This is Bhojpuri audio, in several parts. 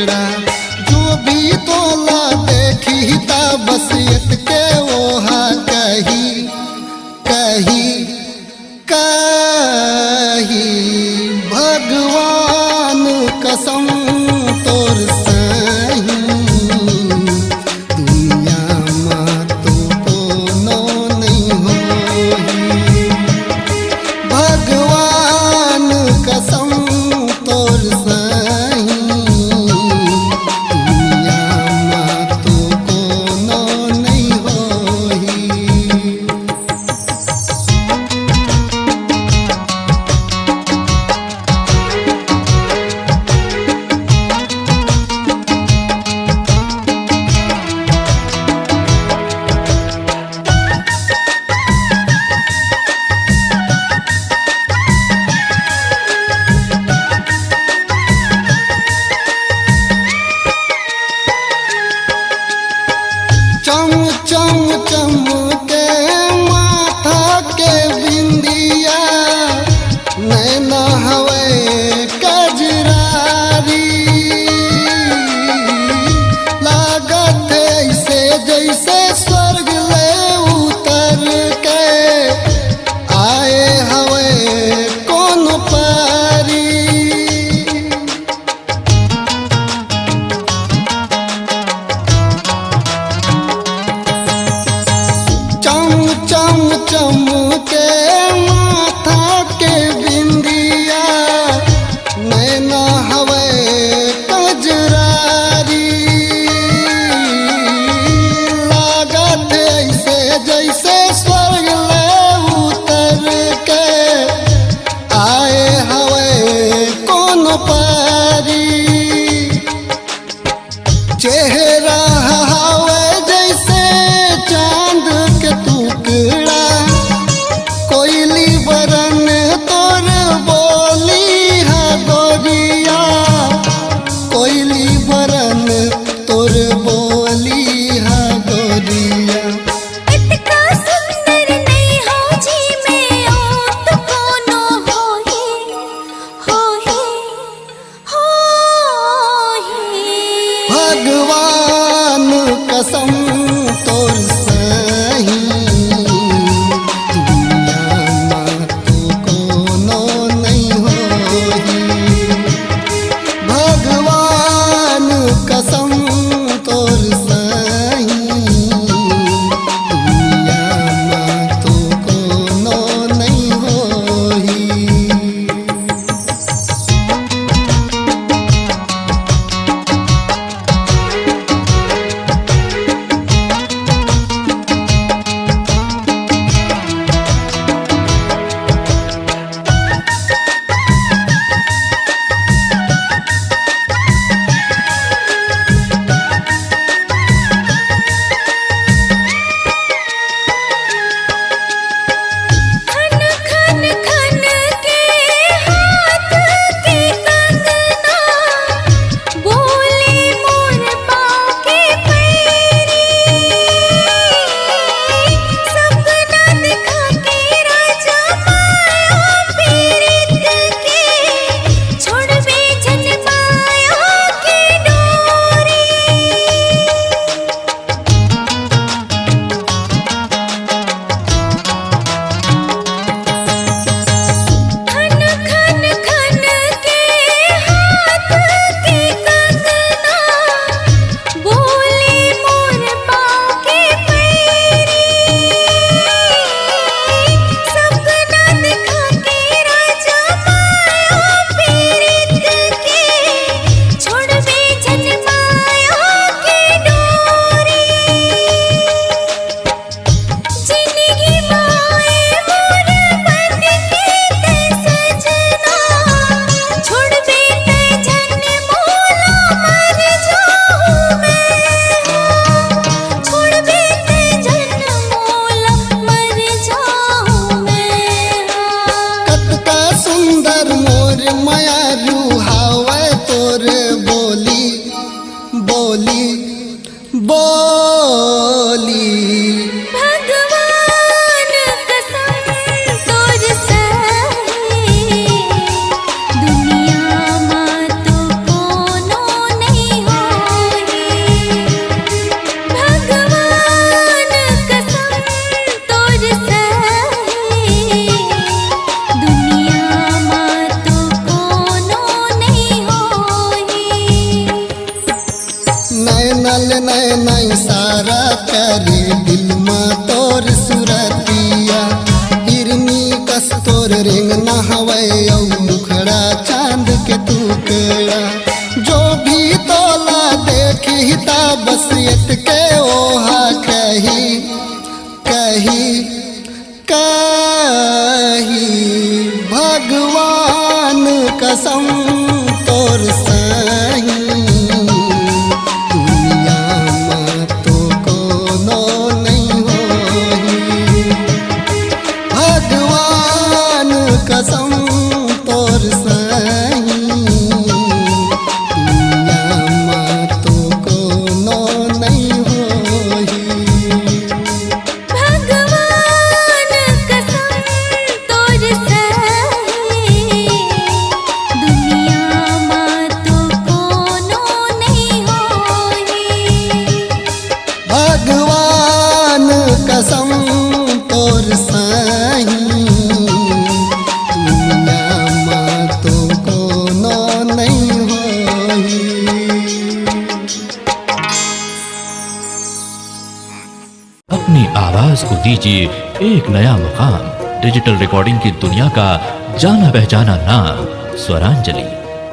टुकड़ा जो भी तोला देखी ता बस के ओहा कही कही कही भगवान कसम तोर सही दुनिया में तो कोनो नहीं होही भगवान कसम तोर सही दुनिया में तो कोनो नहीं होही। चम चम चम के माथा के बिंदिया नैना हवे कजरारी लागत ऐसे जैसे स्वर्ग ले उतर के आए हवे कौन पारी। चम चम चम के माथा के बिंदिया नैना हवे कजरारी लागत ऐसे जैसे स्वर्ग ले उतर के आए हवे कौन पारी। चेहरा हवे जैसे चांद के टुकड़ा कोयली बरन तोर बोली है गोरिया कोयली बरन तोर बोली है गोरिया। इतना सुंदर नहीं हो जी में ओ तो कोनो होही होही होही भगवान कसम तोर सही दुनिया में तो कोनो नहीं होही भगवान कसम तोर सही दुनिया में तो कोनो नहीं होही। नैना इशारा करे दिल में तोर सुरतिया हिरनी कस तोर रिंग नहवे औ मुखड़ा चांद के टुकड़ा जो भी तोला देखी ता बस एत के ओहा कही कही कही भगवान कसम तोर सही दुनिया में तो कोनो नहीं होही भगवान कसम तोर सही दुनिया में तो कोनो नहीं होही भगवान कसम तोर सही दुनिया में तो कोनो नहीं होही भगवान कसम तोर सही दुनिया में तो कोनो नहीं होही अपनी आवाज को दीजिए एक नया मुकाम। डिजिटल रिकॉर्डिंग की दुनिया का जाना पहचाना नाम स्वरांजलि,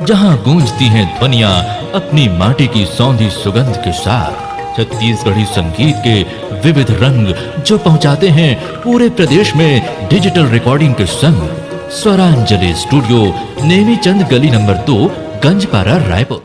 जहां गूंजती हैं ध्वनियां अपनी माटी की सौंधी सुगंध के साथ। छत्तीसगढ़ी संगीत के विविध रंग जो पहुंचाते हैं पूरे प्रदेश में डिजिटल रिकॉर्डिंग के संग। स्वरांजलि स्टूडियो, नेमीचंद गली नंबर 2, गंजपारा, रायपुर।